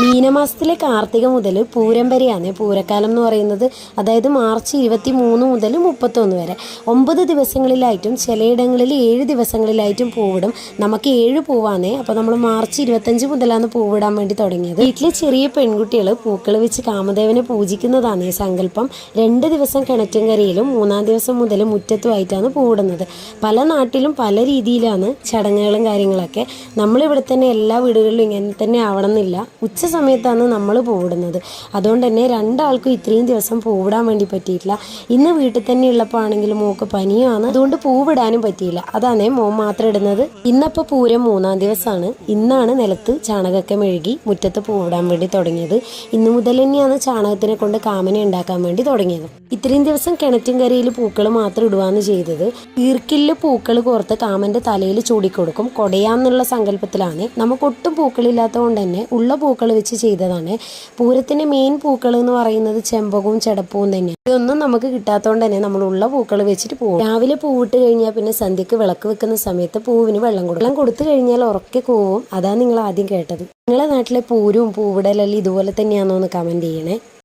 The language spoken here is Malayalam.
മീനമാസത്തിലെ കാർത്തിക മുതൽ പൂരം വരെയാണ് പൂരക്കാലം എന്ന് പറയുന്നത്. അതായത് മാർച്ച് 23 മുതൽ 31 വരെ 9 ദിവസങ്ങളിലായിട്ടും ചിലയിടങ്ങളിൽ 7 ദിവസങ്ങളിലായിട്ടും പൂവിടും. നമുക്ക് 7 പൂവാണേ. അപ്പോൾ നമ്മൾ മാർച്ച് 25 മുതലാണ് പൂവിടാൻ വേണ്ടി തുടങ്ങിയത്. വീട്ടിലെ ചെറിയ പെൺകുട്ടികൾ പൂക്കൾ വെച്ച് കാമദേവനെ പൂജിക്കുന്നതാണ് ഈ സങ്കല്പം. 2 ദിവസം കിണറ്റുംകരയിലും 3-ാം ദിവസം മുതൽ മുറ്റത്തുമായിട്ടാണ് പൂവിടുന്നത്. പല നാട്ടിലും പല രീതിയിലാണ് ചടങ്ങുകളും കാര്യങ്ങളൊക്കെ. നമ്മളിവിടെ തന്നെ എല്ലാ വീടുകളിലും ഇങ്ങനെ തന്നെ ആവണമെന്നില്ല. ഉച്ച സമയത്താണ് നമ്മൾ പൂവിടുന്നത്. അതുകൊണ്ട് തന്നെ രണ്ടാൾക്കും ഇത്രയും ദിവസം പൂവിടാൻ വേണ്ടി പറ്റിയിട്ടില്ല. ഇന്ന് വീട്ടിൽ തന്നെ ഉള്ളപ്പോൾ ആണെങ്കിൽ മോക്ക് പനിയാണ്, അതുകൊണ്ട് പൂവിടാനും പറ്റിയില്ല. അതാണ് മോൻ മാത്രം ഇടുന്നത്. ഇന്നപ്പോൾ പൂരം 3-ാം ദിവസമാണ്. ഇന്നാണ് നിലത്ത് ചാണകമൊക്കെ മെഴുകി മുറ്റത്ത് പൂവിടാൻ വേണ്ടി തുടങ്ങിയത്. ഇന്നു മുതൽ തന്നെയാണ് ചാണകത്തിനെ കൊണ്ട് കാമന ഉണ്ടാക്കാൻ വേണ്ടി തുടങ്ങിയത്. ഇത്രയും ദിവസം കിണറ്റുംകരയിൽ പൂക്കൾ മാത്രം ഇടുവാന്ന് ചെയ്തത്. ഈർക്കില് പൂക്കൾ കോർത്ത് കാമന്റെ തലയിൽ ചൂടിക്കൊടുക്കും. കൊടയാന്നുള്ള സങ്കല്പത്തിലാണ്. നമുക്കൊട്ടും പൂക്കളില്ലാത്തത് കൊണ്ട് തന്നെ ഉള്ള പൂക്കൾ വെച്ച് ചെയ്തതാണ്. പൂരത്തിന്റെ മെയിൻ പൂക്കൾ എന്ന് പറയുന്നത് ചെമ്പകവും ചെടപ്പവും തന്നെയാണ്. ഇതൊന്നും നമുക്ക് കിട്ടാത്തതുകൊണ്ട് തന്നെ നമ്മളുള്ള പൂക്കൾ വെച്ചിട്ട് പോകും. രാവിലെ പൂവിട്ട് കഴിഞ്ഞാൽ പിന്നെ സന്ധ്യക്ക് വിളക്ക് വെക്കുന്ന സമയത്ത് പൂവിന് വെള്ളം കൊടുക്കും. വെള്ളം കൊടുത്തു കഴിഞ്ഞാൽ ഉറക്കെ കൂവും. അതാണ് നിങ്ങൾ ആദ്യം കേട്ടത്. നിങ്ങളെ നാട്ടിലെ പൂരവും പൂവിടലെല്ലാം ഇതുപോലെ തന്നെയാണോ എന്ന് കമന്റ് ചെയ്യണേ.